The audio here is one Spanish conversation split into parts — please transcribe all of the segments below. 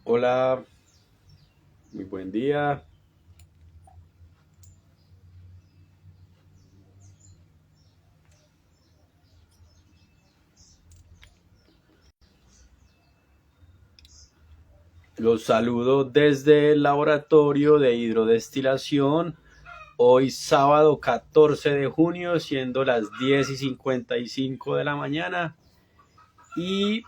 Hola, muy buen día. Los saludo desde el laboratorio de hidrodestilación. Hoy sábado 14 de junio, siendo las 10:55 de la mañana. Y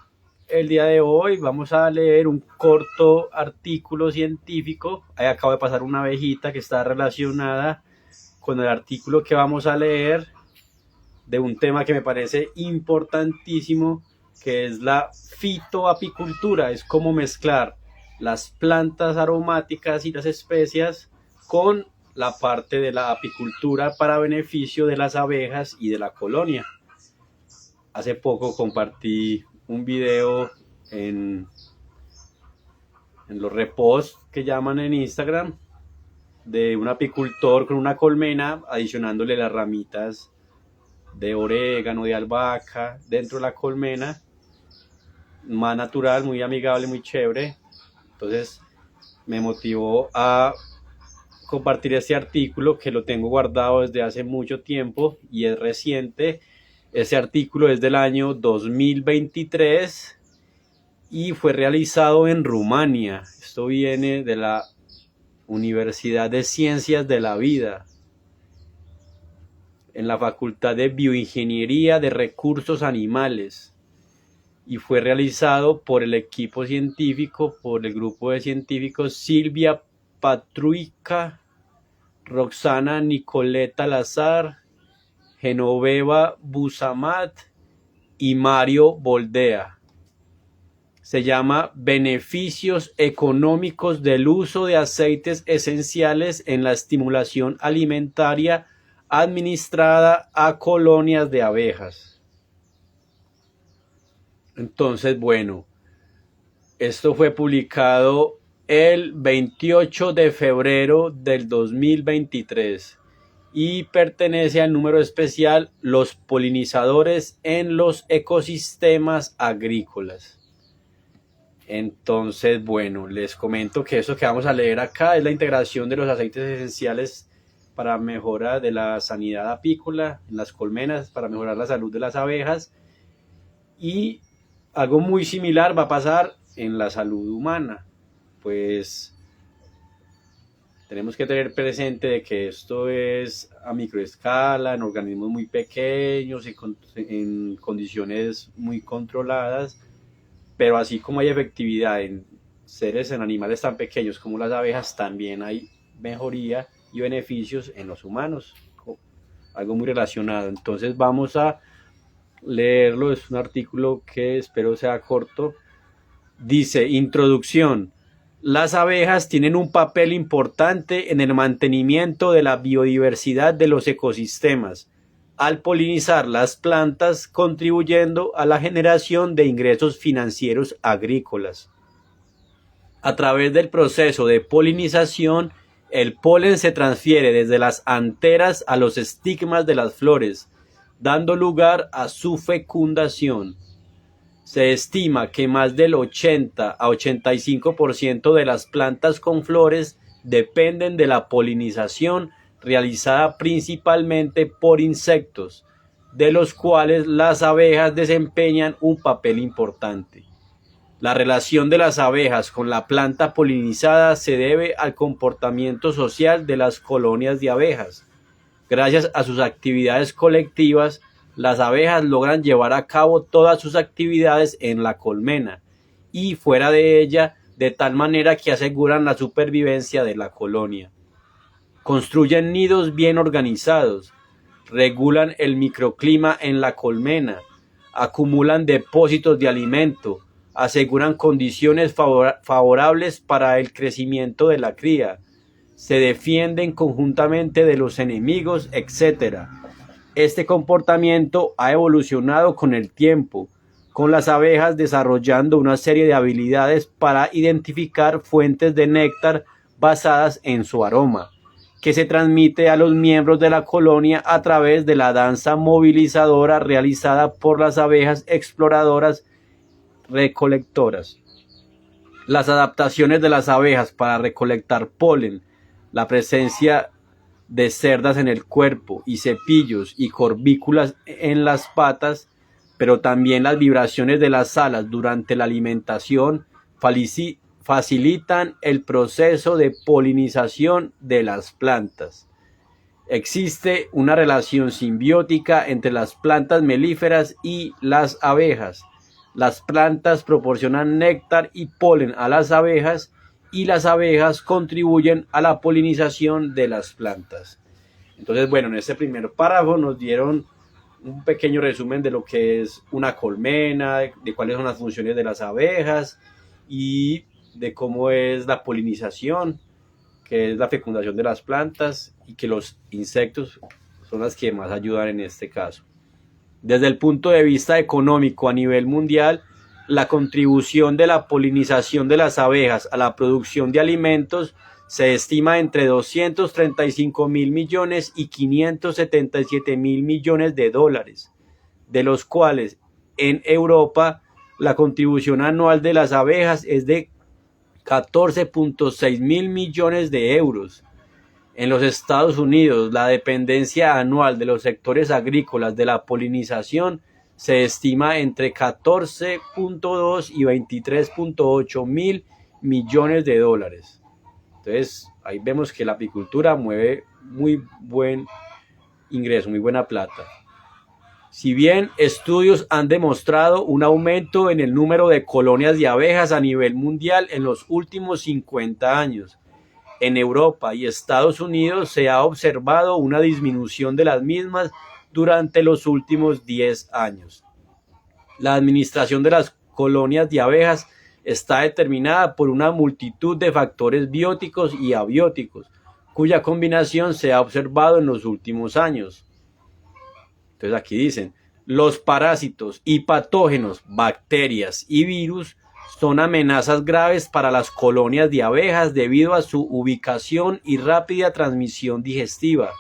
el día de hoy vamos a leer un corto artículo científico. Ahí acabo de pasar una abejita que está relacionada con el artículo que vamos a leer, de un tema que me parece importantísimo, que es la fitoapicultura. Es como mezclar las plantas aromáticas y las especias con la parte de la apicultura para beneficio de las abejas y de la colonia. Hace poco compartí un video en los reposts que llaman en Instagram, de un apicultor con una colmena adicionándole las ramitas de orégano, de albahaca dentro de la colmena, más natural, muy amigable, muy chévere. Entonces me motivó a compartir este artículo, que lo tengo guardado desde hace mucho tiempo y es reciente. Ese artículo es del año 2023 y fue realizado en Rumania. Esto viene de la Universidad de Ciencias de la Vida, en la Facultad de Bioingeniería de Recursos Animales, y fue realizado por el equipo científico, por el grupo de científicos Silvia Patruica, Roxana Nicoleta Lazar, Genoveva Busamat y Mario Boldea. Se llama Beneficios económicos del uso de aceites esenciales en la estimulación alimentaria administrada a colonias de abejas. Entonces, bueno, esto fue publicado el 28 de febrero del 2023 y pertenece al número especial Los polinizadores en los ecosistemas agrícolas. Entonces, bueno, les comento que eso que vamos a leer acá es la integración de los aceites esenciales para mejora de la sanidad apícola en las colmenas, para mejorar la salud de las abejas, y algo muy similar va a pasar en la salud humana. Pues tenemos que tener presente de que esto es a microescala, en organismos muy pequeños y en condiciones muy controladas, pero así como hay efectividad en seres, en animales tan pequeños como las abejas, también hay mejoría y beneficios en los humanos, algo muy relacionado. Entonces vamos a leerlo, es un artículo que espero sea corto. Dice: introducción. Las abejas tienen un papel importante en el mantenimiento de la biodiversidad de los ecosistemas, al polinizar las plantas, contribuyendo a la generación de ingresos financieros agrícolas. A través del proceso de polinización, el polen se transfiere desde las anteras a los estigmas de las flores, dando lugar a su fecundación. Se estima que más del 80 a 85% de las plantas con flores dependen de la polinización realizada principalmente por insectos, de los cuales las abejas desempeñan un papel importante. La relación de las abejas con la planta polinizada se debe al comportamiento social de las colonias de abejas. Gracias a sus actividades colectivas, las abejas logran llevar a cabo todas sus actividades en la colmena y fuera de ella, de tal manera que aseguran la supervivencia de la colonia. Construyen nidos bien organizados, regulan el microclima en la colmena, acumulan depósitos de alimento, aseguran condiciones favorables para el crecimiento de la cría, se defienden conjuntamente de los enemigos, etc. Este comportamiento ha evolucionado con el tiempo, con las abejas desarrollando una serie de habilidades para identificar fuentes de néctar basadas en su aroma, que se transmite a los miembros de la colonia a través de la danza movilizadora realizada por las abejas exploradoras recolectoras. Las adaptaciones de las abejas para recolectar polen, la presencia de cerdas en el cuerpo y cepillos y corbículas en las patas, pero también las vibraciones de las alas durante la alimentación facilitan el proceso de polinización de las plantas. Existe una relación simbiótica entre las plantas melíferas y las abejas. Las plantas proporcionan néctar y polen a las abejas y las abejas contribuyen a la polinización de las plantas. Entonces, bueno, en este primer párrafo nos dieron un pequeño resumen de lo que es una colmena, de cuáles son las funciones de las abejas y de cómo es la polinización, que es la fecundación de las plantas, y que los insectos son las que más ayudan en este caso. Desde el punto de vista económico a nivel mundial, la contribución de la polinización de las abejas a la producción de alimentos se estima entre 235.000 millones y 577.000 millones de dólares, de los cuales en Europa la contribución anual de las abejas es de 14.6 mil millones de euros. En los Estados Unidos, la dependencia anual de los sectores agrícolas de la polinización se estima entre 14.2 y 23.8 mil millones de dólares. Entonces, ahí vemos que la apicultura mueve muy buen ingreso, muy buena plata. Si bien estudios han demostrado un aumento en el número de colonias de abejas a nivel mundial en los últimos 50 años, en Europa y Estados Unidos se ha observado una disminución de las mismas durante los últimos 10 años. La administración de las colonias de abejas está determinada por una multitud de factores bióticos y abióticos, cuya combinación se ha observado en los últimos años. Entonces aquí dicen, los parásitos y patógenos, bacterias y virus son amenazas graves para las colonias de abejas debido a su ubicación y rápida transmisión digestiva.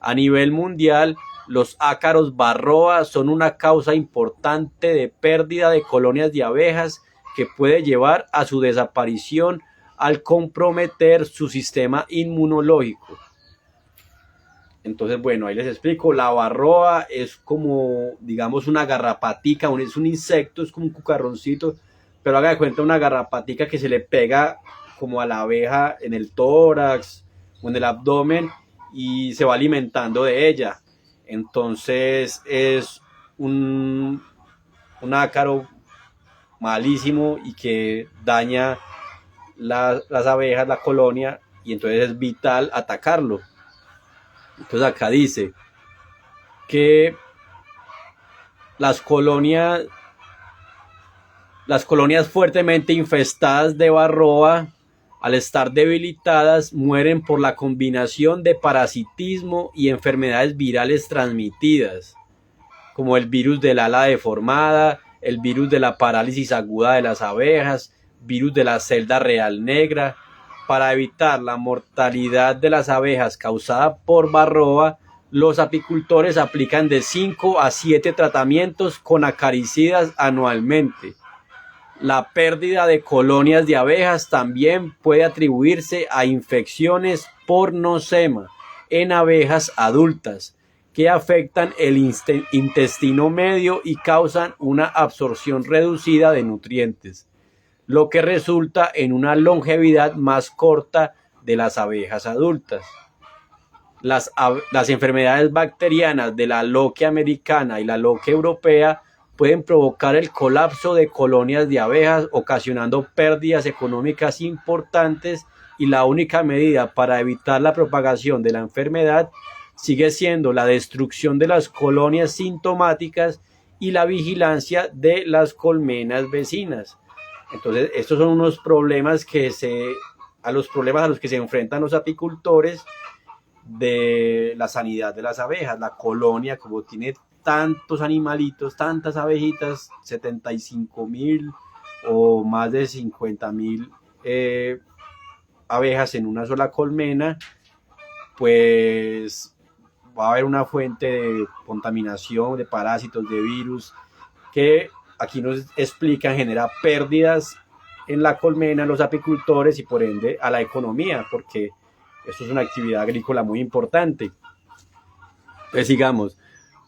A nivel mundial, los ácaros Varroa son una causa importante de pérdida de colonias de abejas que puede llevar a su desaparición al comprometer su sistema inmunológico. Entonces, bueno, ahí les explico, la Varroa es como, digamos, una garrapatica, es un insecto, es como un cucarroncito, pero haga de cuenta una garrapatica que se le pega como a la abeja en el tórax o en el abdomen y se va alimentando de ella. Entonces es un ácaro malísimo y que daña las abejas, la colonia, y entonces es vital atacarlo. Entonces acá dice que las colonias fuertemente infestadas de Varroa, al estar debilitadas, mueren por la combinación de parasitismo y enfermedades virales transmitidas, como el virus del ala deformada, el virus de la parálisis aguda de las abejas, virus de la celda real negra. Para evitar la mortalidad de las abejas causada por Varroa, los apicultores aplican de 5 a 7 tratamientos con acaricidas anualmente. La pérdida de colonias de abejas también puede atribuirse a infecciones por nosema en abejas adultas que afectan el intestino medio y causan una absorción reducida de nutrientes, lo que resulta en una longevidad más corta de las abejas adultas. Las enfermedades bacterianas de la loquia americana y la loquia europea pueden provocar el colapso de colonias de abejas, ocasionando pérdidas económicas importantes, y la única medida para evitar la propagación de la enfermedad sigue siendo la destrucción de las colonias sintomáticas y la vigilancia de las colmenas vecinas. Entonces, estos son unos problemas a los que se enfrentan los apicultores de la sanidad de las abejas. La colonia, como tiene tantos animalitos, tantas abejitas, 75.000 o más de 50.000 abejas en una sola colmena, pues va a haber una fuente de contaminación, de parásitos, de virus, que aquí nos explican, genera pérdidas en la colmena, los apicultores y por ende a la economía, porque esto es una actividad agrícola muy importante. Pues sigamos.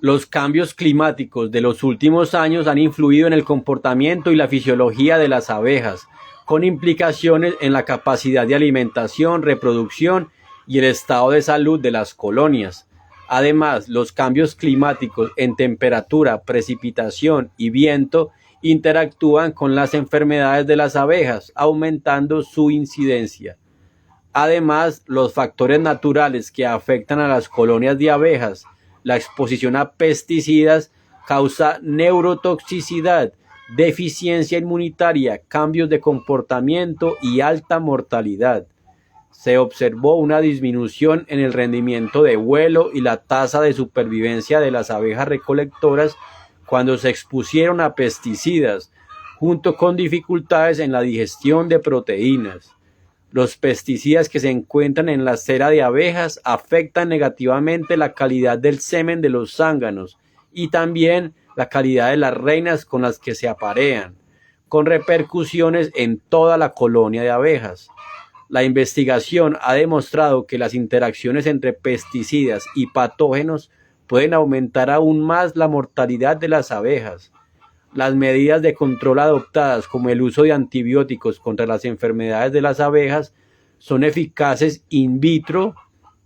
Los cambios climáticos de los últimos años han influido en el comportamiento y la fisiología de las abejas, con implicaciones en la capacidad de alimentación, reproducción y el estado de salud de las colonias. Además, los cambios climáticos en temperatura, precipitación y viento interactúan con las enfermedades de las abejas, aumentando su incidencia. Además, los factores naturales que afectan a las colonias de abejas, la exposición a pesticidas, causa neurotoxicidad, deficiencia inmunitaria, cambios de comportamiento y alta mortalidad. Se observó una disminución en el rendimiento de vuelo y la tasa de supervivencia de las abejas recolectoras cuando se expusieron a pesticidas, junto con dificultades en la digestión de proteínas. Los pesticidas que se encuentran en la cera de abejas afectan negativamente la calidad del semen de los zánganos y también la calidad de las reinas con las que se aparean, con repercusiones en toda la colonia de abejas. La investigación ha demostrado que las interacciones entre pesticidas y patógenos pueden aumentar aún más la mortalidad de las abejas. Las medidas de control adoptadas, como el uso de antibióticos contra las enfermedades de las abejas, son eficaces in vitro,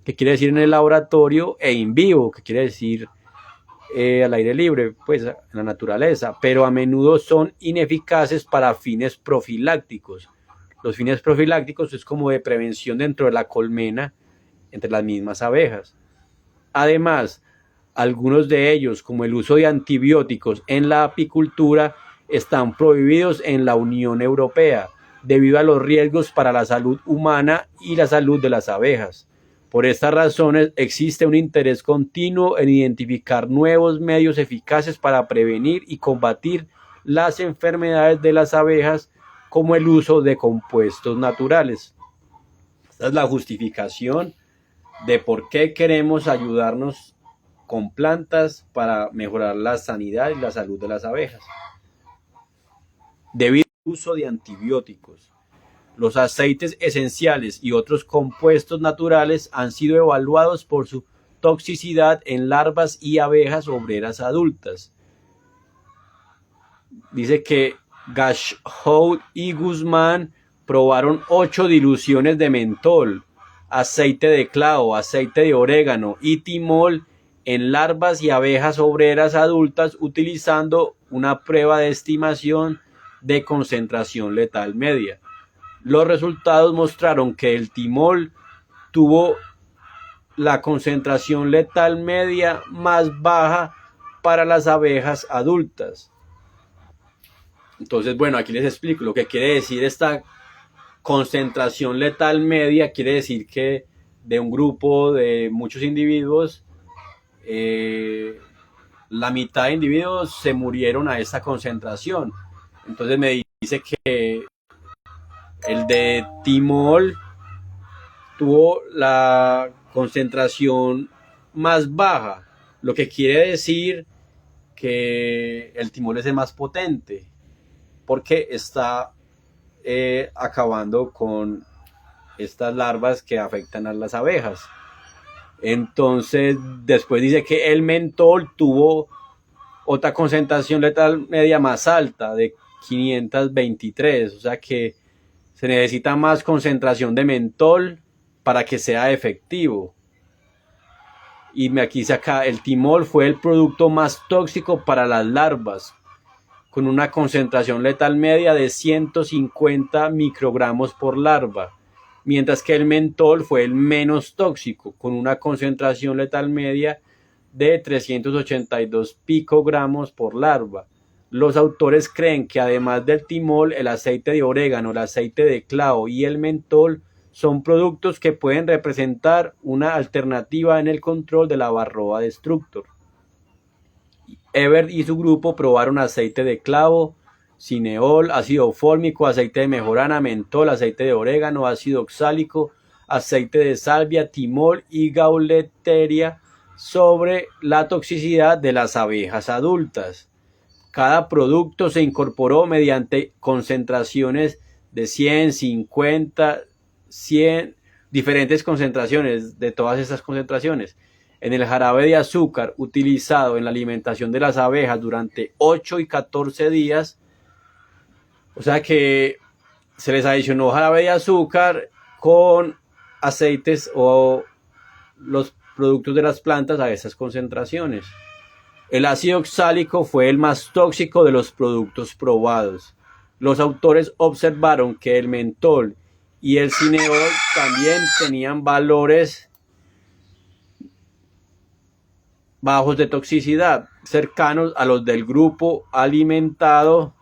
que quiere decir en el laboratorio, e in vivo, que quiere decir al aire libre, pues en la naturaleza, pero a menudo son ineficaces para fines profilácticos. Los fines profilácticos es como de prevención dentro de la colmena entre las mismas abejas. Además, algunos de ellos, como el uso de antibióticos en la apicultura, están prohibidos en la Unión Europea debido a los riesgos para la salud humana y la salud de las abejas. Por estas razones, existe un interés continuo en identificar nuevos medios eficaces para prevenir y combatir las enfermedades de las abejas, como el uso de compuestos naturales. Esta es la justificación de por qué queremos ayudarnos con plantas para mejorar la sanidad y la salud de las abejas. Debido al uso de antibióticos, los aceites esenciales y otros compuestos naturales han sido evaluados por su toxicidad en larvas y abejas obreras adultas. Dice que Gashhout y Guzmán probaron 8 diluciones de mentol, aceite de clavo, aceite de orégano y timol en larvas y abejas obreras adultas utilizando una prueba de estimación de concentración letal media. Los resultados mostraron que el timol tuvo la concentración letal media más baja para las abejas adultas. Entonces, bueno, aquí les explico lo que quiere decir esta concentración letal media. Quiere decir que de un grupo de muchos individuos, la mitad de individuos se murieron a esta concentración. Entonces me dice que el de timol tuvo la concentración más baja, lo que quiere decir que el timol es el más potente porque está acabando con estas larvas que afectan a las abejas. Entonces después dice que el mentol tuvo otra concentración letal media más alta, de 523, o sea que se necesita más concentración de mentol para que sea efectivo. Y aquí saca, el timol fue el producto más tóxico para las larvas, con una concentración letal media de 150 microgramos por larva, mientras que el mentol fue el menos tóxico, con una concentración letal media de 382 picogramos por larva. Los autores creen que además del timol, el aceite de orégano, el aceite de clavo y el mentol son productos que pueden representar una alternativa en el control de la Varroa destructor. Ebert y su grupo probaron aceite de clavo, cineol, ácido fórmico, aceite de mejorana, mentol, aceite de orégano, ácido oxálico, aceite de salvia, timol y gauleteria sobre la toxicidad de las abejas adultas. Cada producto se incorporó mediante concentraciones de 100, 50, 100, diferentes concentraciones de todas estas concentraciones. En el jarabe de azúcar utilizado en la alimentación de las abejas durante 8 y 14 días, o sea que se les adicionó jarabe de azúcar con aceites o los productos de las plantas a esas concentraciones. El ácido oxálico fue el más tóxico de los productos probados. Los autores observaron que el mentol y el cineol también tenían valores bajos de toxicidad, cercanos a los del grupo alimentado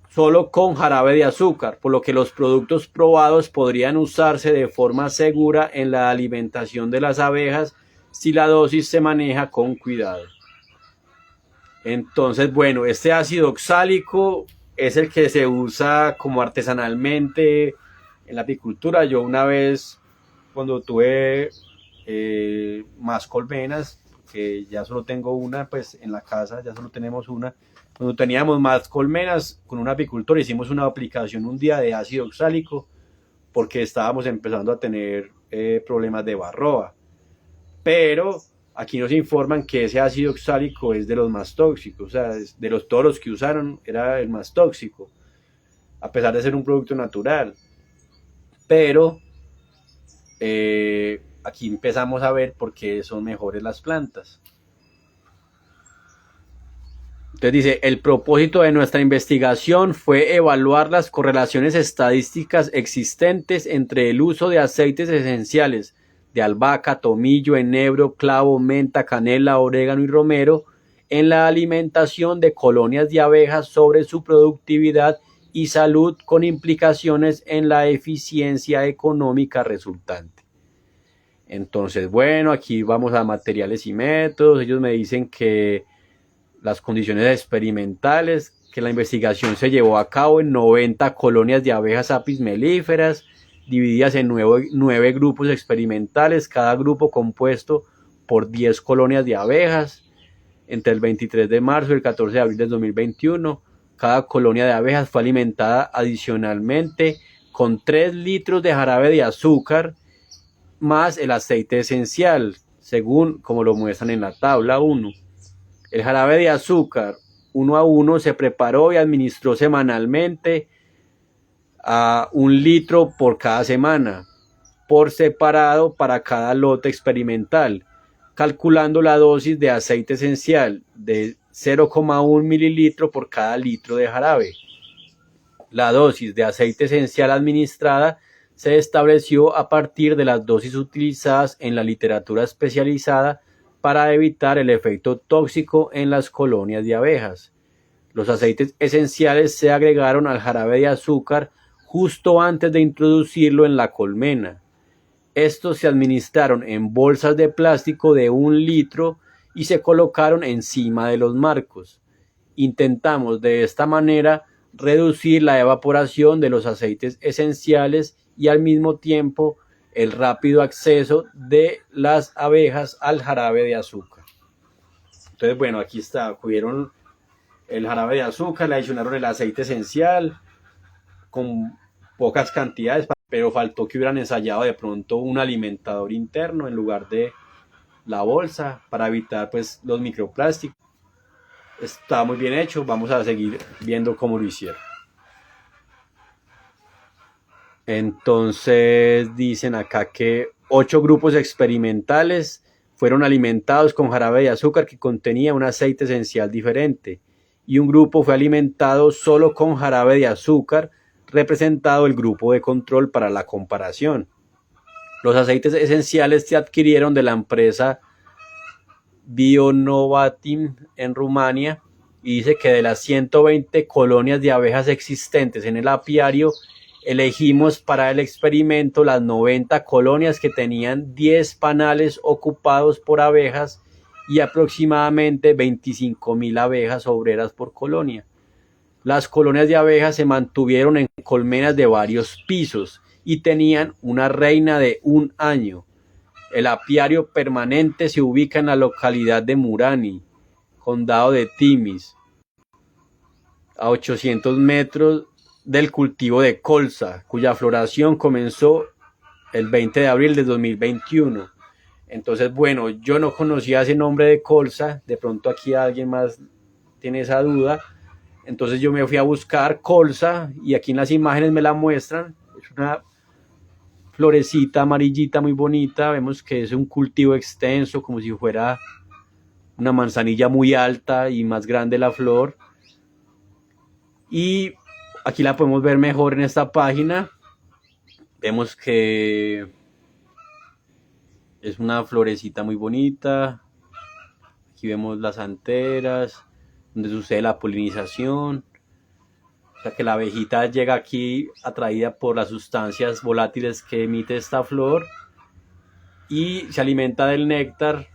solo con jarabe de azúcar, por lo que los productos probados podrían usarse de forma segura en la alimentación de las abejas si la dosis se maneja con cuidado. Entonces, bueno, este ácido oxálico es el que se usa como artesanalmente en la apicultura. Yo una vez, cuando tuve más colmenas, que ya solo tengo una, pues en la casa ya solo tenemos una. Cuando teníamos más colmenas, con un apicultor hicimos una aplicación un día de ácido oxálico porque estábamos empezando a tener problemas de varroa. Pero aquí nos informan que ese ácido oxálico es de los más tóxicos, o sea, de todos los que usaron era el más tóxico, a pesar de ser un producto natural. Pero aquí empezamos a ver por qué son mejores las plantas. Entonces dice, el propósito de nuestra investigación fue evaluar las correlaciones estadísticas existentes entre el uso de aceites esenciales de albahaca, tomillo, enebro, clavo, menta, canela, orégano y romero en la alimentación de colonias de abejas sobre su productividad y salud, con implicaciones en la eficiencia económica resultante. Entonces, bueno, aquí vamos a materiales y métodos. Ellos me dicen que las condiciones experimentales, que la investigación se llevó a cabo en 90 colonias de abejas apis mellíferas, divididas en 9 grupos experimentales, cada grupo compuesto por 10 colonias de abejas, entre el 23 de marzo y el 14 de abril del 2021. Cada colonia de abejas fue alimentada adicionalmente con 3 litros de jarabe de azúcar más el aceite esencial, según como lo muestran en la tabla 1. El jarabe de azúcar 1 a 1 se preparó y administró semanalmente a 1 litro por cada semana, por separado para cada lote experimental, calculando la dosis de aceite esencial de 0,1 mililitro por cada litro de jarabe. La dosis de aceite esencial administrada se estableció a partir de las dosis utilizadas en la literatura especializada para evitar el efecto tóxico en las colonias de abejas. Los aceites esenciales se agregaron al jarabe de azúcar justo antes de introducirlo en la colmena. Estos se administraron en bolsas de plástico de 1 litro y se colocaron encima de los marcos. Intentamos de esta manera reducir la evaporación de los aceites esenciales y al mismo tiempo el rápido acceso de las abejas al jarabe de azúcar. Entonces, bueno, aquí está, cogieron el jarabe de azúcar, le adicionaron el aceite esencial con pocas cantidades, pero faltó que hubieran ensayado de pronto un alimentador interno en lugar de la bolsa para evitar pues los microplásticos. Está muy bien hecho, vamos a seguir viendo cómo lo hicieron. Entonces dicen acá que 8 grupos experimentales fueron alimentados con jarabe de azúcar que contenía un aceite esencial diferente, y un grupo fue alimentado solo con jarabe de azúcar, representado el grupo de control para la comparación. Los aceites esenciales se adquirieron de la empresa Bionovatim en Rumania, y dice que de las 120 colonias de abejas existentes en el apiario, elegimos para el experimento las 90 colonias que tenían 10 panales ocupados por abejas y aproximadamente 25.000 abejas obreras por colonia. Las colonias de abejas se mantuvieron en colmenas de varios pisos y tenían una reina de 1 año. El apiario permanente se ubica en la localidad de Murani, condado de Timis, a 800 metros del cultivo de colza, cuya floración comenzó el 20 de abril de 2021. Entonces, bueno, yo no conocía ese nombre de colza, de pronto aquí alguien más tiene esa duda. Entonces yo me fui a buscar colza y aquí en las imágenes me la muestran. Es una florecita amarillita muy bonita. Vemos que es un cultivo extenso, como si fuera una manzanilla muy alta y más grande la flor. Y aquí la podemos ver mejor en esta página. Vemos que es una florecita muy bonita. Aquí vemos las anteras, donde sucede la polinización. O sea que la abejita llega aquí atraída por las sustancias volátiles que emite esta flor y se alimenta del néctar,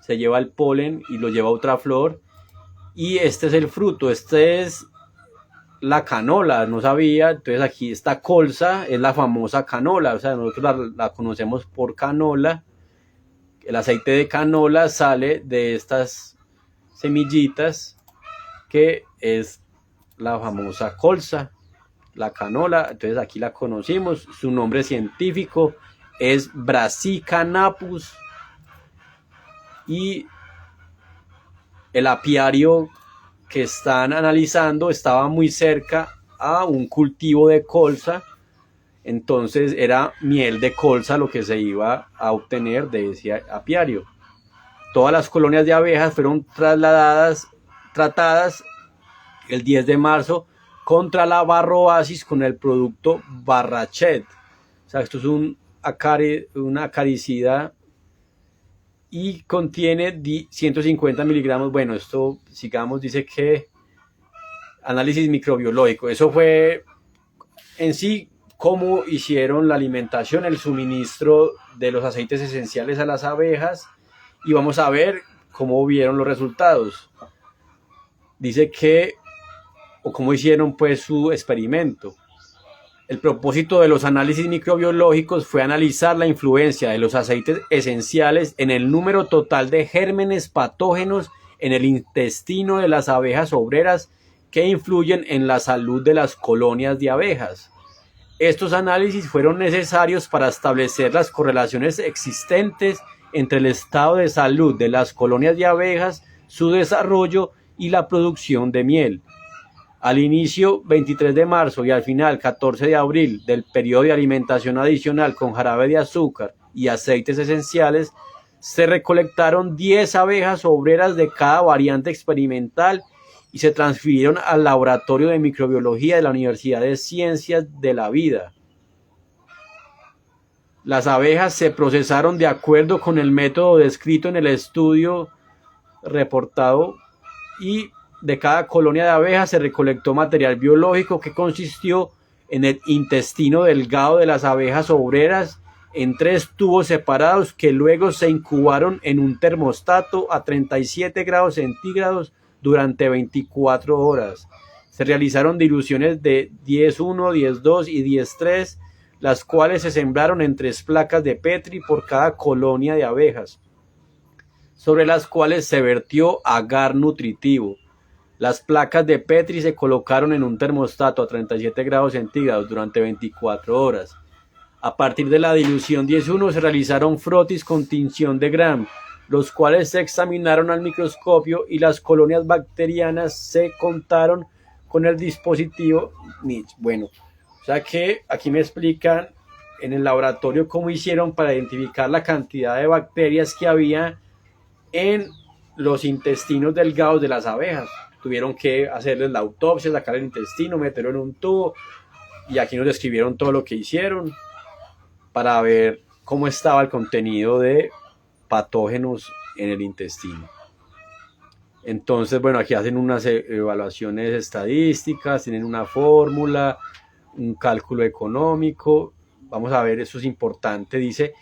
se lleva el polen y lo lleva a otra flor. Y este es el fruto, este es la canola, no sabía. Entonces aquí esta colza es la famosa canola, o sea, nosotros la conocemos por canola. El aceite de canola sale de estas semillitas que es la famosa colza, la canola. Entonces aquí la conocimos. Su nombre científico es Brassica napus y el apiario que están analizando estaba muy cerca a un cultivo de colza. Entonces era miel de colza lo que se iba a obtener de ese apiario. Todas las colonias de abejas fueron tratadas el 10 de marzo contra la varroasis con el producto Barrachet. O sea, esto es una acaricida y contiene 150 miligramos. Bueno, esto, sigamos, dice que análisis microbiológico. Eso fue en sí cómo hicieron la alimentación, el suministro de los aceites esenciales a las abejas, y vamos a ver cómo vieron los resultados. Dice que, o cómo hicieron pues su experimento. El propósito de los análisis microbiológicos fue analizar la influencia de los aceites esenciales en el número total de gérmenes patógenos en el intestino de las abejas obreras que influyen en la salud de las colonias de abejas. Estos análisis fueron necesarios para establecer las correlaciones existentes entre el estado de salud de las colonias de abejas, su desarrollo y la producción de miel. Al inicio 23 de marzo y al final 14 de abril del periodo de alimentación adicional con jarabe de azúcar y aceites esenciales, se recolectaron 10 abejas obreras de cada variante experimental y se transfirieron al Laboratorio de Microbiología de la Universidad de Ciencias de la Vida. Las abejas se procesaron de acuerdo con el método descrito en el estudio reportado y de cada colonia de abejas se recolectó material biológico que consistió en el intestino delgado de las abejas obreras en 3 tubos separados que luego se incubaron en un termostato a 37 grados centígrados durante 24 horas. Se realizaron diluciones de 10-1, 10-2 y 10-3, las cuales se sembraron en 3 placas de Petri por cada colonia de abejas, sobre las cuales se vertió agar nutritivo. Las placas de Petri se colocaron en un termostato a 37 grados centígrados durante 24 horas. A partir de la dilución 10-1 se realizaron frotis con tinción de Gram, los cuales se examinaron al microscopio y las colonias bacterianas se contaron con el dispositivo Niche. Bueno, o sea que aquí me explican en el laboratorio cómo hicieron para identificar la cantidad de bacterias que había en los intestinos delgados de las abejas. Tuvieron que hacerles la autopsia, sacar el intestino, meterlo en un tubo, y aquí nos describieron todo lo que hicieron para ver cómo estaba el contenido de patógenos en el intestino. Entonces, bueno, aquí hacen unas evaluaciones estadísticas, tienen una fórmula, un cálculo económico. Vamos a ver, eso es importante. Dice: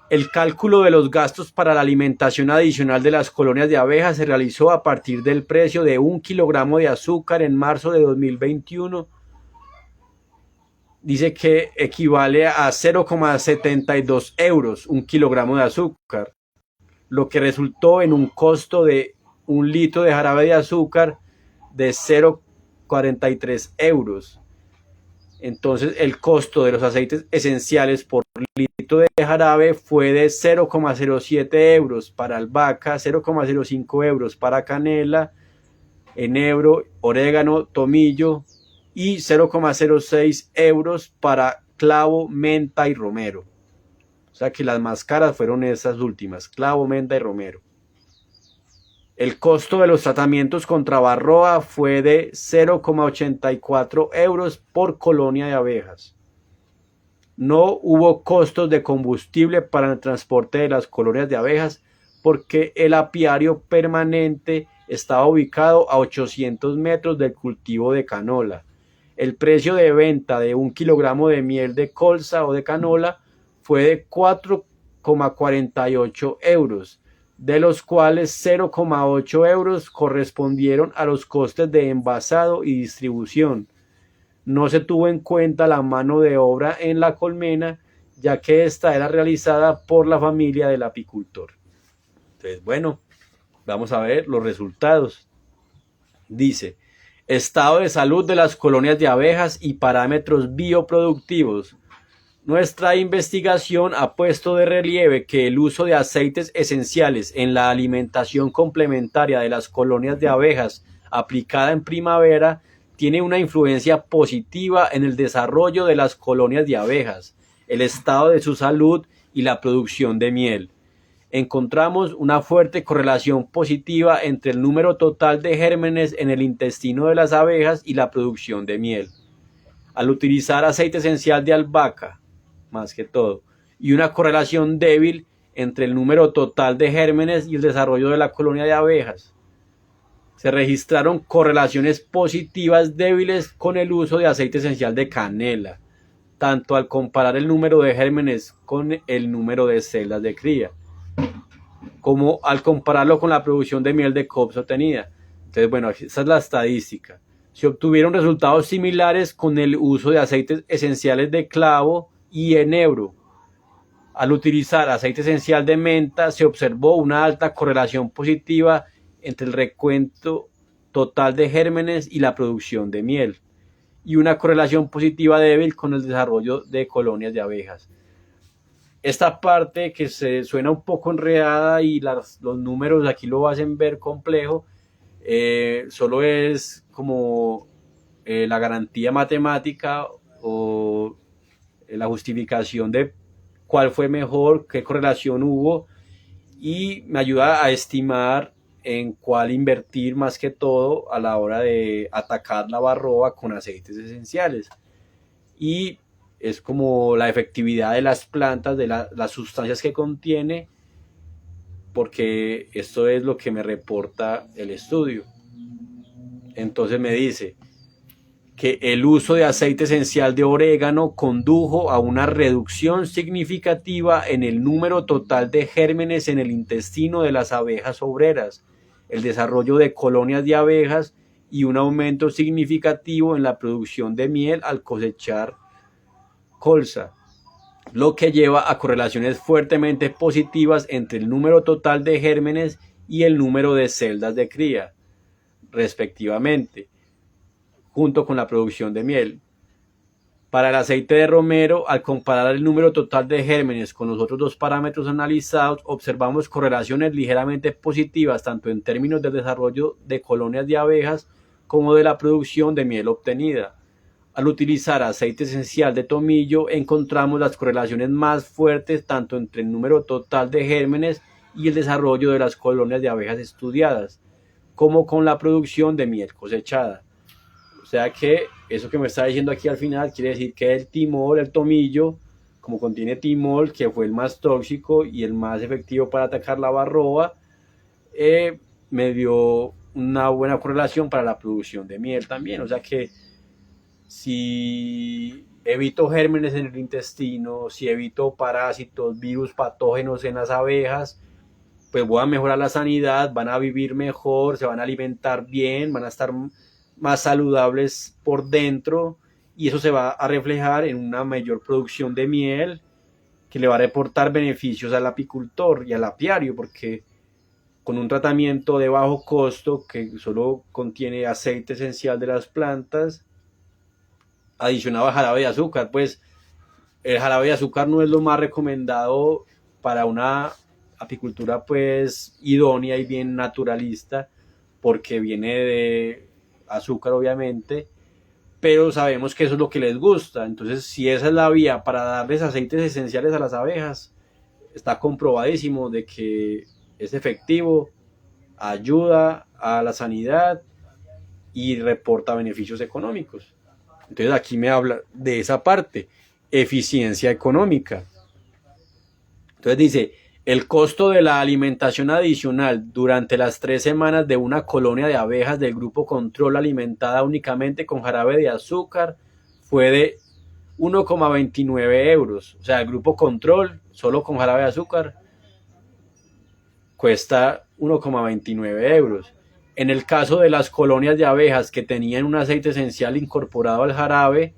el cálculo de los gastos para la alimentación adicional de las colonias de abejas se realizó a partir del precio de 1 kilogramo de azúcar en marzo de 2021. Dice que equivale a 0,72 euros un kilogramo de azúcar, lo que resultó en un costo de 1 litro de jarabe de azúcar de 0,43 euros. Entonces el costo de los aceites esenciales por litro de jarabe fue de 0,07 euros para albahaca, 0,05 euros para canela, enebro, orégano, tomillo y 0,06 euros para clavo, menta y romero. O sea que las más caras fueron esas últimas, clavo, menta y romero. El costo de los tratamientos contra varroa fue de 0,84 euros por colonia de abejas. No hubo costos de combustible para el transporte de las colonias de abejas porque el apiario permanente estaba ubicado a 800 metros del cultivo de canola. El precio de venta de 1 kilogramo de miel de colza o de canola fue de 4,48 euros, de los cuales 0,8 euros correspondieron a los costes de envasado y distribución. No se tuvo en cuenta la mano de obra en la colmena, ya que esta era realizada por la familia del apicultor. Entonces, bueno, vamos a ver los resultados. Dice, estado de salud de las colonias de abejas y parámetros bioproductivos. Nuestra investigación ha puesto de relieve que el uso de aceites esenciales en la alimentación complementaria de las colonias de abejas aplicada en primavera tiene una influencia positiva en el desarrollo de las colonias de abejas, el estado de su salud y la producción de miel. Encontramos una fuerte correlación positiva entre el número total de gérmenes en el intestino de las abejas y la producción de miel. Al utilizar aceite esencial de albahaca, más que todo, y una correlación débil entre el número total de gérmenes y el desarrollo de la colonia de abejas. Se registraron correlaciones positivas débiles con el uso de aceite esencial de canela, tanto al comparar el número de gérmenes con el número de celdas de cría, como al compararlo con la producción de miel de cops obtenida. Entonces, bueno, esa es la estadística. Se obtuvieron resultados similares con el uso de aceites esenciales de clavo y enebro. Al utilizar aceite esencial de menta, se observó una alta correlación positiva entre el recuento total de gérmenes y la producción de miel, y una correlación positiva débil con el desarrollo de colonias de abejas. Esta parte que se suena un poco enredada y los números aquí lo hacen ver complejo, solo es como la garantía matemática o la justificación de cuál fue mejor, qué correlación hubo, y me ayuda a estimar en cuál invertir más que todo a la hora de atacar la varroa con aceites esenciales. Y es como la efectividad de las plantas, de las sustancias que contiene, porque esto es lo que me reporta el estudio. Entonces me dice que el uso de aceite esencial de orégano condujo a una reducción significativa en el número total de gérmenes en el intestino de las abejas obreras, el desarrollo de colonias de abejas y un aumento significativo en la producción de miel al cosechar colza, lo que lleva a correlaciones fuertemente positivas entre el número total de gérmenes y el número de celdas de cría, respectivamente, junto con la producción de miel. Para el aceite de romero, al comparar el número total de gérmenes con los otros dos parámetros analizados, observamos correlaciones ligeramente positivas tanto en términos del desarrollo de colonias de abejas como de la producción de miel obtenida. Al utilizar aceite esencial de tomillo, encontramos las correlaciones más fuertes tanto entre el número total de gérmenes y el desarrollo de las colonias de abejas estudiadas, como con la producción de miel cosechada. O sea que eso que me está diciendo aquí al final quiere decir que el timol, el tomillo, como contiene timol, que fue el más tóxico y el más efectivo para atacar la varroa, me dio una buena correlación para la producción de miel también. O sea que si evito gérmenes en el intestino, si evito parásitos, virus, patógenos en las abejas, pues voy a mejorar la sanidad, van a vivir mejor, se van a alimentar bien, van a estar más saludables por dentro, y eso se va a reflejar en una mayor producción de miel que le va a reportar beneficios al apicultor y al apiario, porque con un tratamiento de bajo costo que solo contiene aceite esencial de las plantas, adicionado al jarabe de azúcar. Pues el jarabe de azúcar no es lo más recomendado para una apicultura pues idónea y bien naturalista, porque viene de azúcar obviamente, pero sabemos que eso es lo que les gusta. Entonces, si esa es la vía para darles aceites esenciales a las abejas, está comprobadísimo de que es efectivo, ayuda a la sanidad y reporta beneficios económicos. Entonces aquí me habla de esa parte, eficiencia económica. Entonces dice, el costo de la alimentación adicional durante las 3 semanas de una colonia de abejas del grupo control alimentada únicamente con jarabe de azúcar fue de 1,29 euros. O sea, el grupo control, solo con jarabe de azúcar, cuesta 1,29 euros. En el caso de las colonias de abejas que tenían un aceite esencial incorporado al jarabe,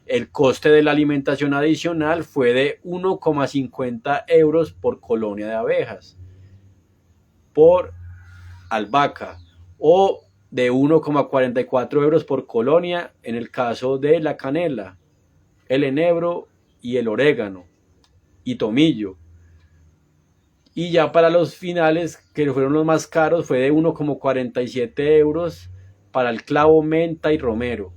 el coste de la alimentación adicional fue de 1,50 euros por colonia de abejas por albahaca, o de 1,44 euros por colonia en el caso de la canela, el enebro y el orégano y tomillo. Y ya para los finales, que fueron los más caros, fue de 1,47 euros para el clavo, menta y romero.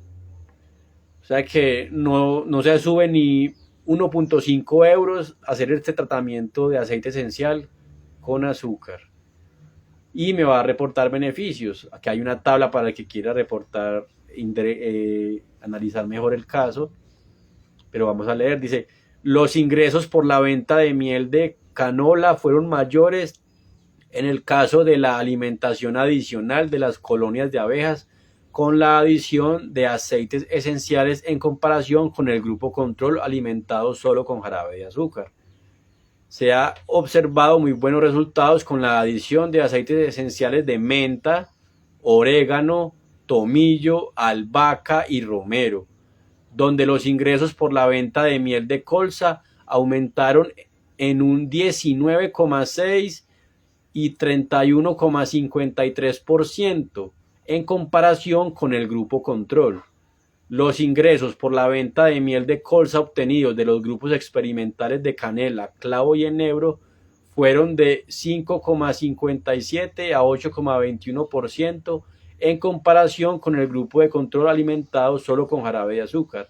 O sea que no se sube ni 1,5 euros hacer este tratamiento de aceite esencial con azúcar. Y me va a reportar beneficios. Aquí hay una tabla para el que quiera reportar, analizar mejor el caso. Pero vamos a leer. Dice, los ingresos por la venta de miel de canola fueron mayores en el caso de la alimentación adicional de las colonias de abejas con la adición de aceites esenciales en comparación con el grupo control alimentado solo con jarabe de azúcar. Se ha observado muy buenos resultados con la adición de aceites esenciales de menta, orégano, tomillo, albahaca y romero, donde los ingresos por la venta de miel de colza aumentaron en un 19,6 y 31,53% en comparación con el grupo control. Los ingresos por la venta de miel de colza obtenidos de los grupos experimentales de canela, clavo y enebro fueron de 5,57 a 8,21% en comparación con el grupo de control alimentado solo con jarabe de azúcar.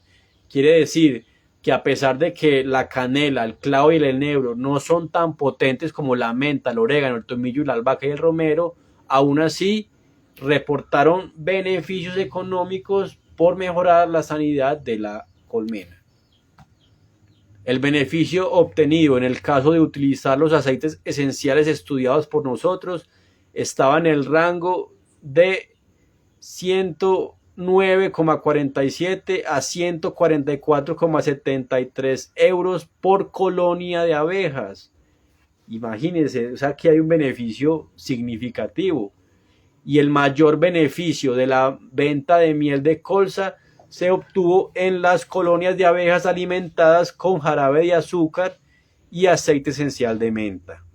Quiere decir que a pesar de que la canela, el clavo y el enebro no son tan potentes como la menta, el orégano, el tomillo, la albahaca y el romero, aún así reportaron beneficios económicos por mejorar la sanidad de la colmena. El beneficio obtenido en el caso de utilizar los aceites esenciales estudiados por nosotros estaba en el rango de 109,47 a 144,73 euros por colonia de abejas. Imagínense, o sea que hay un beneficio significativo. Y el mayor beneficio de la venta de miel de colza se obtuvo en las colonias de abejas alimentadas con jarabe de azúcar y aceite esencial de menta.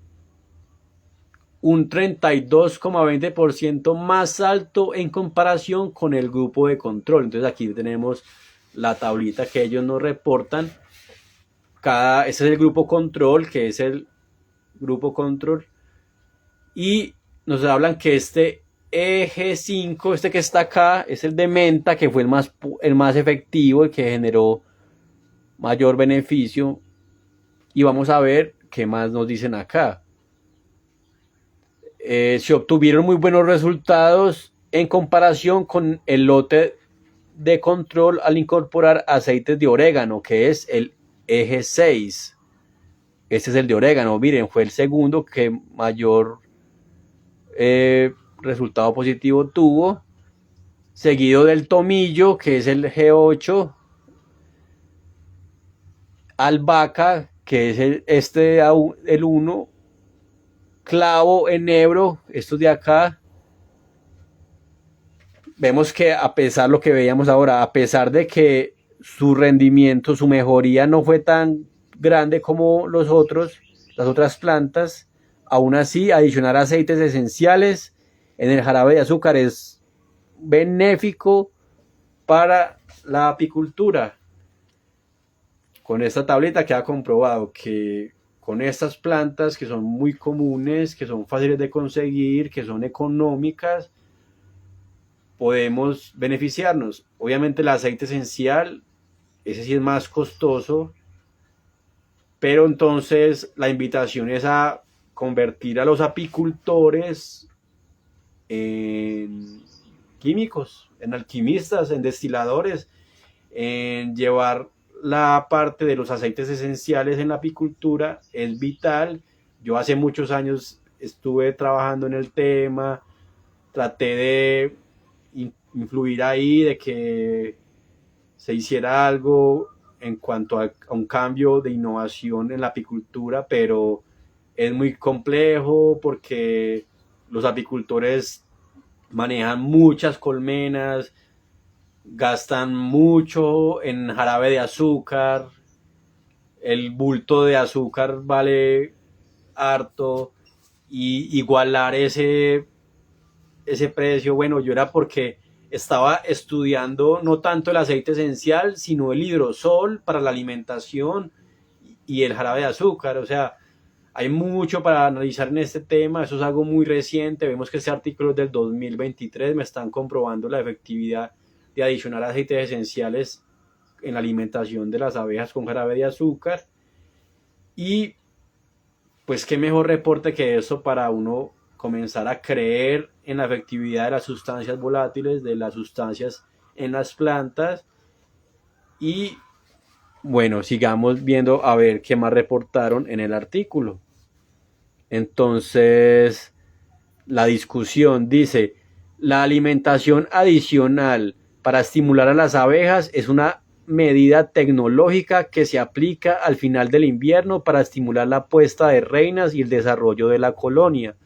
Un 32,20% más alto en comparación con el grupo de control. Entonces aquí tenemos la tablita que ellos nos reportan. Ese es el grupo control, que es el grupo control. Y nos hablan que este eje 5, este que está acá, es el de menta, que fue el más efectivo y que generó mayor beneficio. Y vamos a ver qué más nos dicen acá. Se obtuvieron muy buenos resultados en comparación con el lote de control al incorporar aceites de orégano, que es el eje 6. Este es el de orégano, miren, fue el segundo que mayor resultado positivo tuvo, seguido del tomillo, que es el G8, albahaca, que es el 1, clavo, enebro, estos de acá. Vemos que a pesar lo que veíamos ahora, a pesar de que su rendimiento, su mejoría no fue tan grande como las otras plantas, aún así adicionar aceites esenciales en el jarabe de azúcar es benéfico para la apicultura. Con esta tableta queda comprobado que con estas plantas que son muy comunes, que son fáciles de conseguir, que son económicas, podemos beneficiarnos. Obviamente el aceite esencial, ese sí es más costoso, pero entonces la invitación es a convertir a los apicultores en químicos, en alquimistas, en destiladores, en llevar la parte de los aceites esenciales en la apicultura. Es vital. Yo hace muchos años estuve trabajando en el tema, traté de influir ahí, de que se hiciera algo en cuanto a un cambio de innovación en la apicultura, pero es muy complejo porque los apicultores manejan muchas colmenas, gastan mucho en jarabe de azúcar, el bulto de azúcar vale harto, y igualar ese precio, bueno, yo era porque estaba estudiando no tanto el aceite esencial, sino el hidrosol para la alimentación y el jarabe de azúcar. O sea, hay mucho para analizar en este tema. Eso es algo muy reciente. Vemos que este artículo es del 2023. Me están comprobando la efectividad de adicionar aceites esenciales en la alimentación de las abejas con jarabe de azúcar. Y pues qué mejor reporte que eso para uno comenzar a creer en la efectividad de las sustancias volátiles, de las sustancias en las plantas. Y bueno, sigamos viendo a ver qué más reportaron en el artículo. Entonces, la discusión dice: la alimentación adicional para estimular a las abejas es una medida tecnológica que se aplica al final del invierno para estimular la puesta de reinas y el desarrollo de la colonia,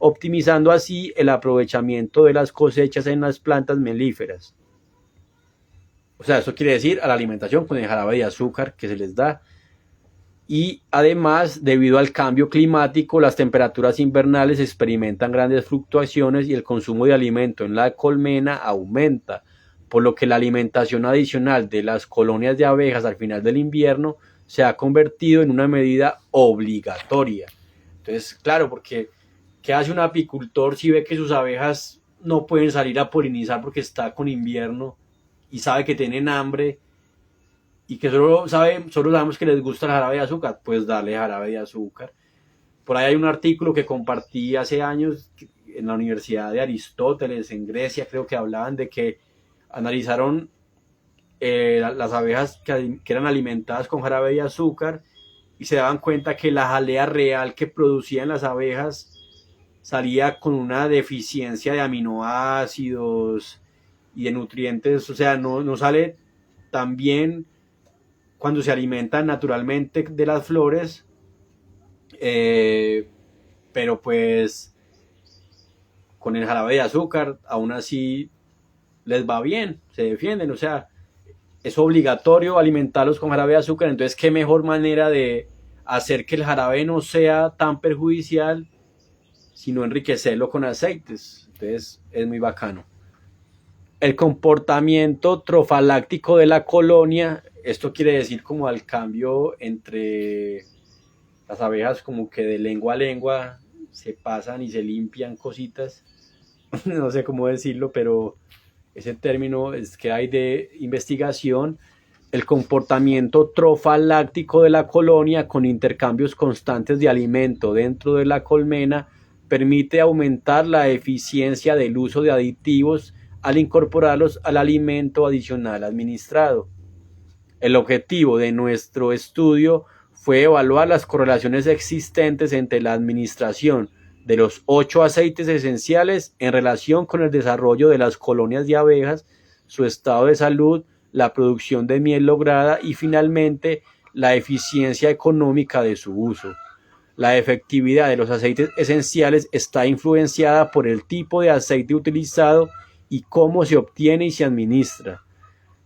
optimizando así el aprovechamiento de las cosechas en las plantas melíferas. O sea, eso quiere decir a la alimentación con el jarabe de azúcar que se les da. Y además, debido al cambio climático, las temperaturas invernales experimentan grandes fluctuaciones y el consumo de alimento en la colmena aumenta, por lo que la alimentación adicional de las colonias de abejas al final del invierno se ha convertido en una medida obligatoria. Entonces, claro, porque ¿qué hace un apicultor si ve que sus abejas no pueden salir a polinizar porque está con invierno y sabe que tienen hambre y que solo sabemos que les gusta el jarabe de azúcar? Pues darle jarabe de azúcar. Por ahí hay un artículo que compartí hace años en la Universidad de Aristóteles, en Grecia, creo que hablaban de que analizaron las abejas que eran alimentadas con jarabe de azúcar y se daban cuenta que la jalea real que producían las abejas salía con una deficiencia de aminoácidos y de nutrientes. O sea, no sale tan bien cuando se alimentan naturalmente de las flores, pero pues con el jarabe de azúcar aún así les va bien, se defienden. O sea, es obligatorio alimentarlos con jarabe de azúcar. Entonces qué mejor manera de hacer que el jarabe no sea tan perjudicial, sino enriquecerlo con aceites. Entonces es muy bacano. El comportamiento trofaláctico de la colonia, esto quiere decir como al cambio entre las abejas, como que de lengua a lengua se pasan y se limpian cositas. No sé cómo decirlo, pero ese término es que hay de investigación. El comportamiento trofaláctico de la colonia con intercambios constantes de alimento dentro de la colmena permite aumentar la eficiencia del uso de aditivos al incorporarlos al alimento adicional administrado. El objetivo de nuestro estudio fue evaluar las correlaciones existentes entre la administración de los 8 aceites esenciales en relación con el desarrollo de las colonias de abejas, su estado de salud, la producción de miel lograda y finalmente la eficiencia económica de su uso. La efectividad de los aceites esenciales está influenciada por el tipo de aceite utilizado y cómo se obtiene y se administra.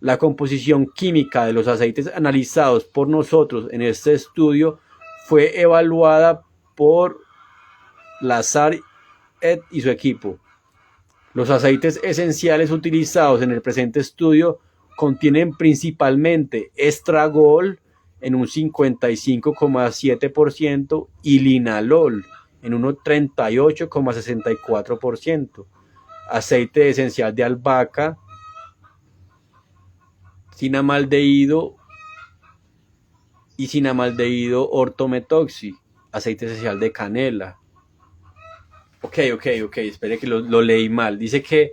La composición química de los aceites analizados por nosotros en este estudio fue evaluada por Lazar et y su equipo. Los aceites esenciales utilizados en el presente estudio contienen principalmente estragol en un 55,7% y linalol en un 38,64%, aceite esencial de albahaca, cinamaldehído y cinamaldehído ortometoxi, aceite esencial de canela. Ok, espere que lo leí mal. Dice que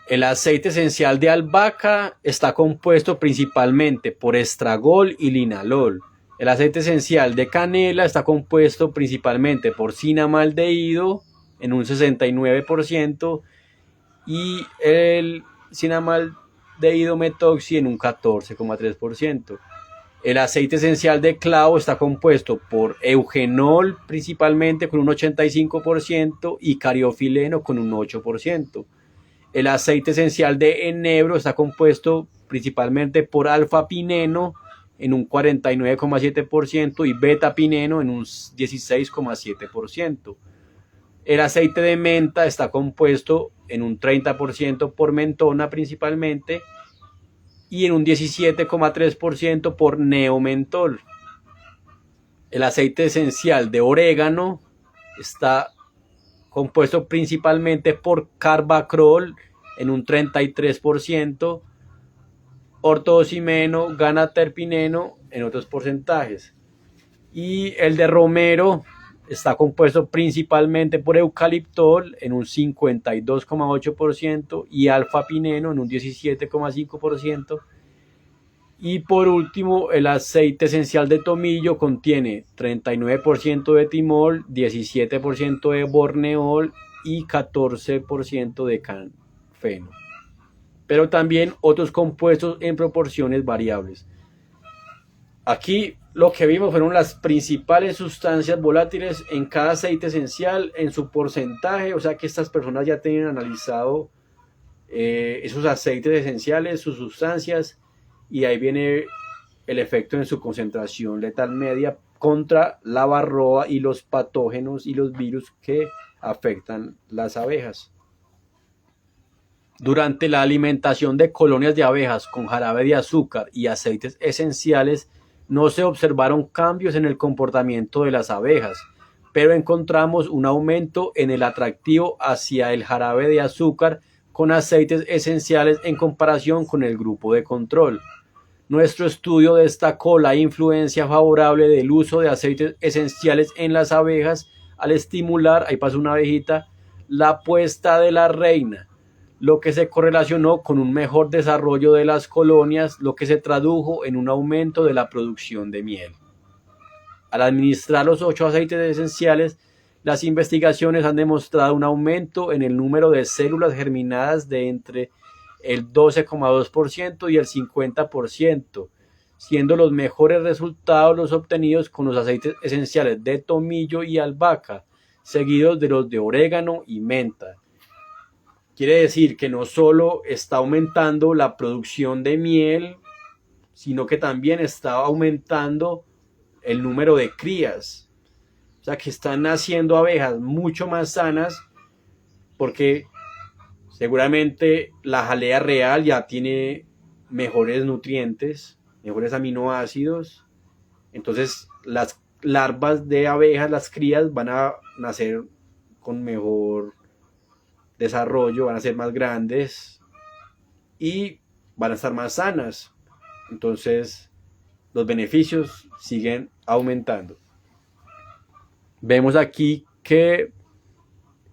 el aceite esencial de albahaca está compuesto principalmente por estragol y linalol. El aceite esencial de canela está compuesto principalmente por cinamaldehído en un 69% y el cinamaldehído metoxi en un 14,3%. El aceite esencial de clavo está compuesto por eugenol principalmente con un 85% y cariofileno con un 8%. El aceite esencial de enebro está compuesto principalmente por alfa-pineno en un 49,7% y beta-pineno en un 16,7%. El aceite de menta está compuesto en un 30% por mentona principalmente y en un 17,3% por neomentol. El aceite esencial de orégano está compuesto principalmente por carbacrol en un 33%, ortodocimeno, ganaterpineno en otros porcentajes. Y el de romero está compuesto principalmente por eucaliptol en un 52,8% y alfa-pineno en un 17,5%. Y por último, el aceite esencial de tomillo contiene 39% de timol, 17% de borneol y 14% de canfeno. Pero también otros compuestos en proporciones variables. Aquí lo que vimos fueron las principales sustancias volátiles en cada aceite esencial, en su porcentaje, o sea que estas personas ya tienen analizado esos aceites esenciales, sus sustancias, y ahí viene el efecto en su concentración letal media contra la varroa y los patógenos y los virus que afectan las abejas. Durante la alimentación de colonias de abejas con jarabe de azúcar y aceites esenciales, no se observaron cambios en el comportamiento de las abejas, pero encontramos un aumento en el atractivo hacia el jarabe de azúcar con aceites esenciales en comparación con el grupo de control. Nuestro estudio destacó la influencia favorable del uso de aceites esenciales en las abejas al estimular, ahí pasa una abejita, la puesta de la reina, lo que se correlacionó con un mejor desarrollo de las colonias, lo que se tradujo en un aumento de la producción de miel. Al administrar los 8 aceites esenciales, las investigaciones han demostrado un aumento en el número de células germinadas de entre el 12,2% y el 50%, siendo los mejores resultados los obtenidos con los aceites esenciales de tomillo y albahaca, seguidos de los de orégano y menta. Quiere decir que no solo está aumentando la producción de miel, sino que también está aumentando el número de crías. O sea que están naciendo abejas mucho más sanas porque seguramente la jalea real ya tiene mejores nutrientes, mejores aminoácidos. Entonces las larvas de abejas, las crías, van a nacer con mejor desarrollo, van a ser más grandes y van a estar más sanas. Entonces los beneficios siguen aumentando. Vemos aquí que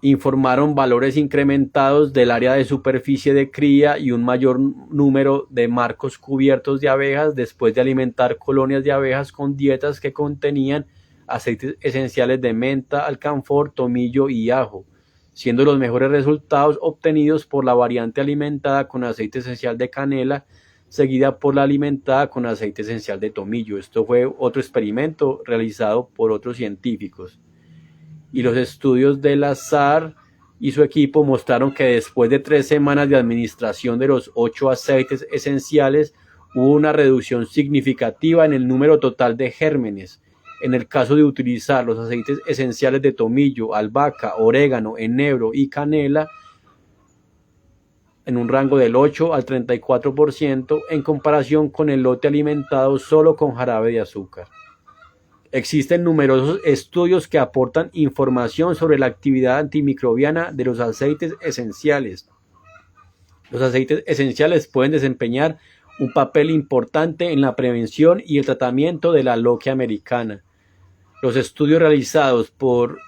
informaron valores incrementados del área de superficie de cría y un mayor número de marcos cubiertos de abejas después de alimentar colonias de abejas con dietas que contenían aceites esenciales de menta, alcanfor, tomillo y ajo, siendo los mejores resultados obtenidos por la variante alimentada con aceite esencial de canela, seguida por la alimentada con aceite esencial de tomillo. Esto fue otro experimento realizado por otros científicos. Y los estudios de Lazar y su equipo mostraron que después de 3 semanas de administración de los 8 aceites esenciales, hubo una reducción significativa en el número total de gérmenes. En el caso de utilizar los aceites esenciales de tomillo, albahaca, orégano, enebro y canela, en un rango del 8 al 34% en comparación con el lote alimentado solo con jarabe de azúcar. Existen numerosos estudios que aportan información sobre la actividad antimicrobiana de los aceites esenciales. Los aceites esenciales pueden desempeñar un papel importante en la prevención y el tratamiento de la loquia americana. Los estudios realizados por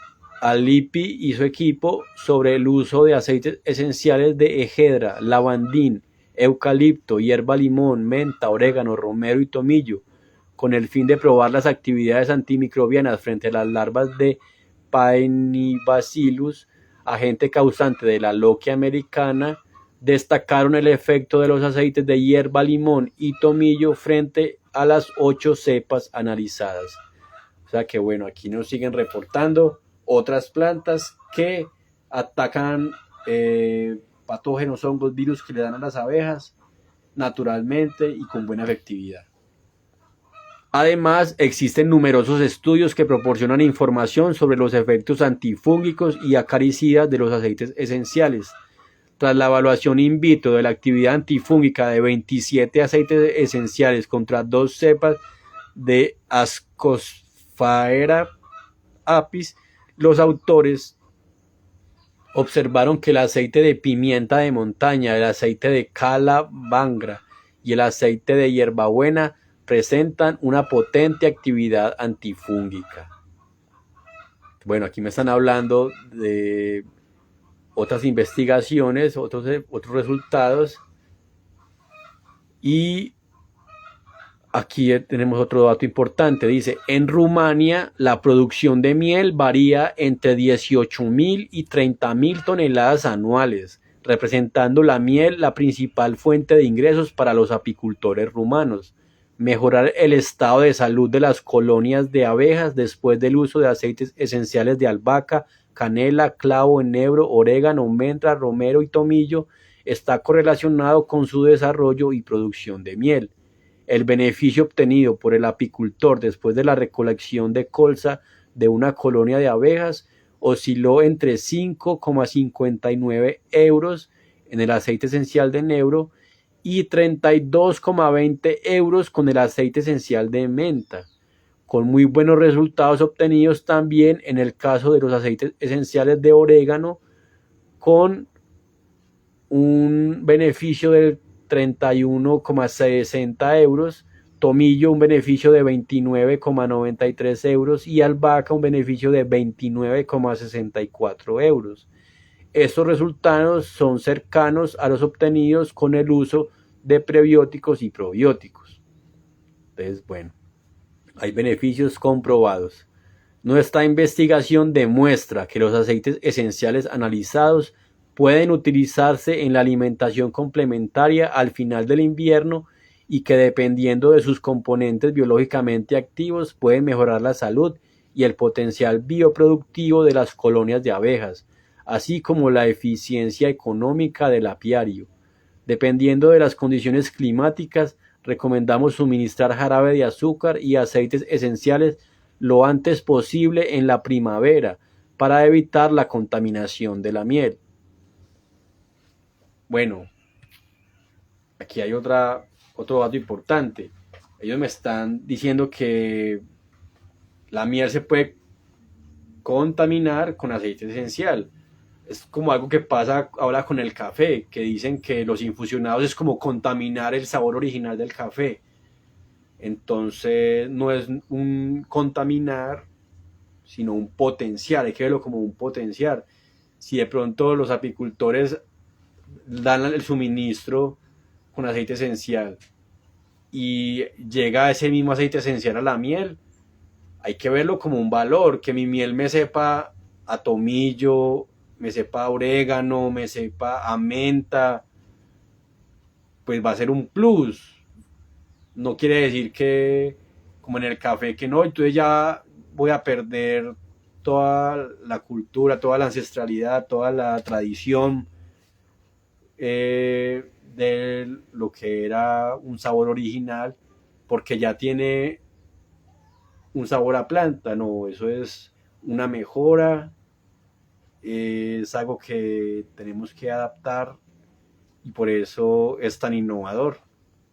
Alipi y su equipo sobre el uso de aceites esenciales de ejedra, lavandín, eucalipto, hierba limón, menta, orégano, romero y tomillo, con el fin de probar las actividades antimicrobianas frente a las larvas de Paenibacillus, agente causante de la loquia americana, destacaron el efecto de los aceites de hierba limón y tomillo frente a las 8 cepas analizadas. O sea que bueno, aquí nos siguen reportando otras plantas que atacan patógenos, hongos, virus que le dan a las abejas naturalmente y con buena efectividad. Además, existen numerosos estudios que proporcionan información sobre los efectos antifúngicos y acaricidas de los aceites esenciales. Tras la evaluación in vitro de la actividad antifúngica de 27 aceites esenciales contra 2 cepas de Ascosphaera apis, los autores observaron que el aceite de pimienta de montaña, el aceite de calabangra y el aceite de hierbabuena presentan una potente actividad antifúngica. Bueno, aquí me están hablando de otras investigaciones, otros resultados, y aquí tenemos otro dato importante. Dice, en Rumania la producción de miel varía entre 18.000 y 30.000 toneladas anuales, representando la miel la principal fuente de ingresos para los apicultores rumanos. Mejorar el estado de salud de las colonias de abejas después del uso de aceites esenciales de albahaca, canela, clavo, enebro, orégano, menta, romero y tomillo está correlacionado con su desarrollo y producción de miel. El beneficio obtenido por el apicultor después de la recolección de colza de una colonia de abejas osciló entre 5,59 euros en el aceite esencial de enebro y 32,20 euros con el aceite esencial de menta, con muy buenos resultados obtenidos también en el caso de los aceites esenciales de orégano, con un beneficio del 31,60 euros, tomillo un beneficio de 29,93 euros y albahaca un beneficio de 29,64 euros. Estos resultados son cercanos a los obtenidos con el uso de prebióticos y probióticos. Entonces, bueno, hay beneficios comprobados. Nuestra investigación demuestra que los aceites esenciales analizados pueden utilizarse en la alimentación complementaria al final del invierno y que dependiendo de sus componentes biológicamente activos pueden mejorar la salud y el potencial bioproductivo de las colonias de abejas, así como la eficiencia económica del apiario. Dependiendo de las condiciones climáticas, recomendamos suministrar jarabe de azúcar y aceites esenciales lo antes posible en la primavera para evitar la contaminación de la miel. Bueno, aquí hay otro dato importante. Ellos me están diciendo que la miel se puede contaminar con aceite esencial. Es como algo que pasa ahora con el café, que dicen que los infusionados es como contaminar el sabor original del café. Entonces no es un contaminar, sino un potenciar. Hay que verlo como un potenciar. Si de pronto los apicultores dan el suministro con aceite esencial y llega ese mismo aceite esencial a la miel, hay que verlo como un valor, que mi miel me sepa a tomillo, me sepa a orégano, me sepa a menta, pues va a ser un plus. No quiere decir que, como en el café, que no, entonces ya voy a perder toda la cultura, toda la ancestralidad, toda la tradición de lo que era un sabor original, porque ya tiene un sabor a planta. No, eso es una mejora, es algo que tenemos que adaptar y por eso es tan innovador.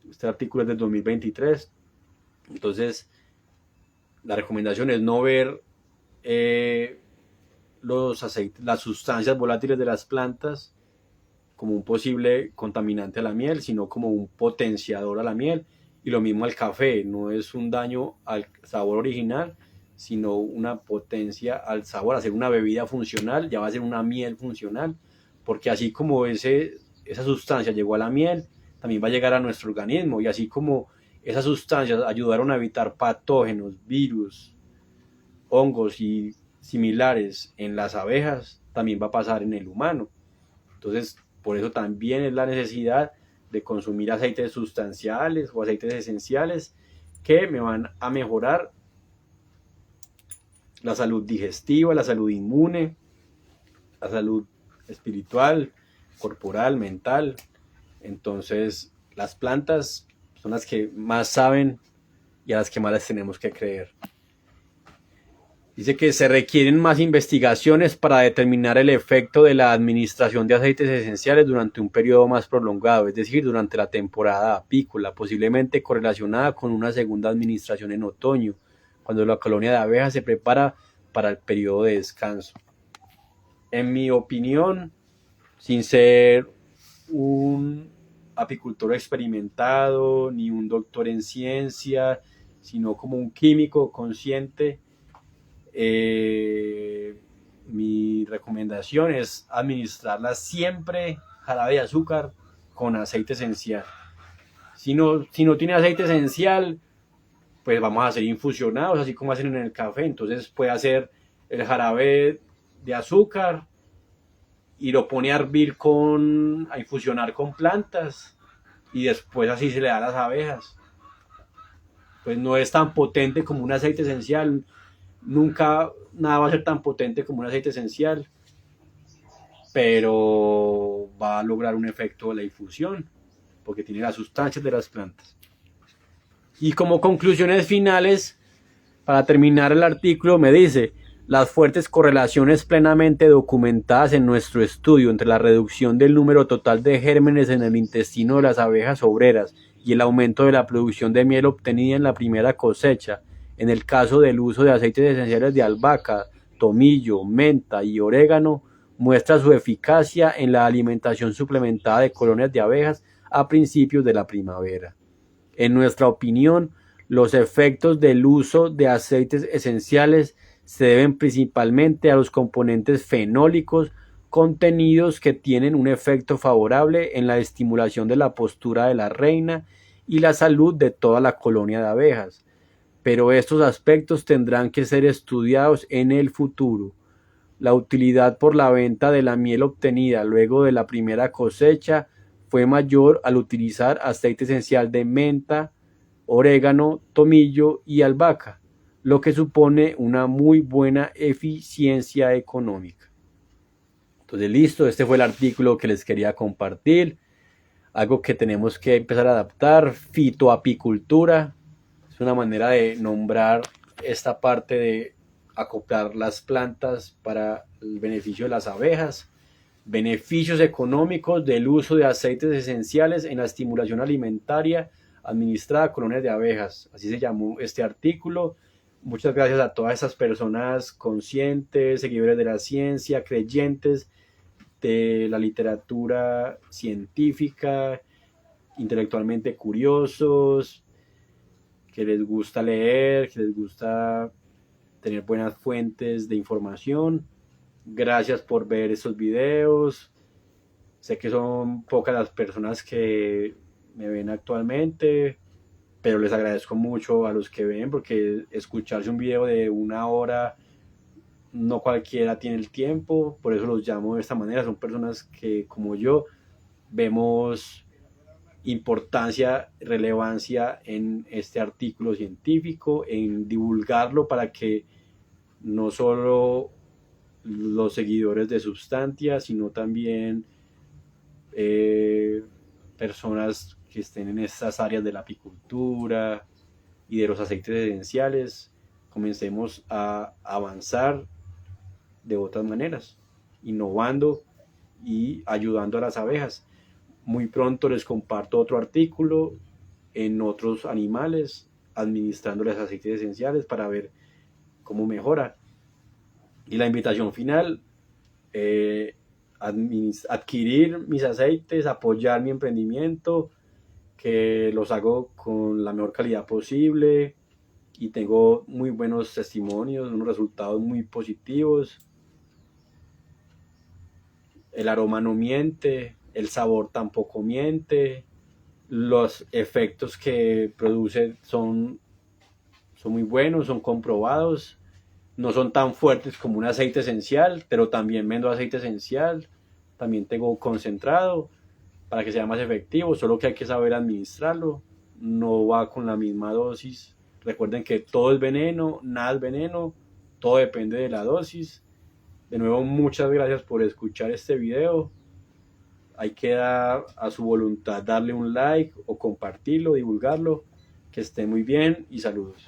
Este artículo es del 2023. Entonces, la recomendación es no ver los aceites, las sustancias volátiles de las plantas como un posible contaminante a la miel, sino como un potenciador a la miel. Y lo mismo al café, no es un daño al sabor original, sino una potencia al sabor, hacer una bebida funcional, ya va a ser una miel funcional, porque así como esa sustancia llegó a la miel, también va a llegar a nuestro organismo, y así como esas sustancias ayudaron a evitar patógenos, virus, hongos y similares en las abejas, también va a pasar en el humano. Entonces, por eso también es la necesidad de consumir aceites sustanciales o aceites esenciales que me van a mejorar la salud digestiva, la salud inmune, la salud espiritual, corporal, mental. Entonces, las plantas son las que más saben y a las que más les tenemos que creer. Dice que se requieren más investigaciones para determinar el efecto de la administración de aceites esenciales durante un periodo más prolongado, es decir, durante la temporada apícola, posiblemente correlacionada con una segunda administración en otoño, cuando la colonia de abejas se prepara para el periodo de descanso. En mi opinión, sin ser un apicultor experimentado ni un doctor en ciencia, sino como un químico consciente, mi recomendación es administrarla siempre jarabe de azúcar con aceite esencial. Si no tiene aceite esencial, pues vamos a hacer infusionados, así como hacen en el café. Entonces puede hacer el jarabe de azúcar y lo pone a hervir a infusionar con plantas, y después así se le da a las abejas. Pues no es tan potente como un aceite esencial. Nunca nada va a ser tan potente como un aceite esencial, pero va a lograr un efecto de la infusión, porque tiene las sustancias de las plantas. Y como conclusiones finales, para terminar el artículo, me dice: las fuertes correlaciones plenamente documentadas en nuestro estudio entre la reducción del número total de gérmenes en el intestino de las abejas obreras y el aumento de la producción de miel obtenida en la primera cosecha, en el caso del uso de aceites esenciales de albahaca, tomillo, menta y orégano, muestra su eficacia en la alimentación suplementada de colonias de abejas a principios de la primavera. En nuestra opinión, los efectos del uso de aceites esenciales se deben principalmente a los componentes fenólicos contenidos, que tienen un efecto favorable en la estimulación de la postura de la reina y la salud de toda la colonia de abejas. Pero estos aspectos tendrán que ser estudiados en el futuro. La utilidad por la venta de la miel obtenida luego de la primera cosecha fue mayor al utilizar aceite esencial de menta, orégano, tomillo y albahaca, lo que supone una muy buena eficiencia económica. Entonces, listo, este fue el artículo que les quería compartir. Algo que tenemos que empezar a adaptar: fitoapicultura. Es una manera de nombrar esta parte de acoplar las plantas para el beneficio de las abejas. Beneficios económicos del uso de aceites esenciales en la estimulación alimentaria administrada a colonias de abejas. Así se llamó este artículo. Muchas gracias a todas esas personas conscientes, seguidores de la ciencia, creyentes de la literatura científica, intelectualmente curiosos, que les gusta leer, que les gusta tener buenas fuentes de información. Gracias por ver estos videos. Sé que son pocas las personas que me ven actualmente, pero les agradezco mucho a los que ven, porque escucharse un video de 1 hora, no cualquiera tiene el tiempo. Por eso los llamo de esta manera. Son personas que, como yo, vemos importancia, relevancia en este artículo científico, en divulgarlo para que no solo los seguidores de Substantia, sino también personas que estén en estas áreas de la apicultura y de los aceites esenciales, comencemos a avanzar de otras maneras, innovando y ayudando a las abejas. Muy pronto les comparto otro artículo en otros animales, administrándoles aceites esenciales para ver cómo mejora. Y la invitación final, adquirir mis aceites, apoyar mi emprendimiento, que los hago con la mejor calidad posible y tengo muy buenos testimonios, unos resultados muy positivos. El aroma no miente, el sabor tampoco miente, los efectos que produce son muy buenos, son comprobados, no son tan fuertes como un aceite esencial, pero también vendo aceite esencial, también tengo concentrado para que sea más efectivo, solo que hay que saber administrarlo, no va con la misma dosis. Recuerden que todo es veneno, nada es veneno, todo depende de la dosis. De nuevo, muchas gracias por escuchar este video. Ahí queda a su voluntad darle un like o compartirlo, divulgarlo. Que esté muy bien y saludos.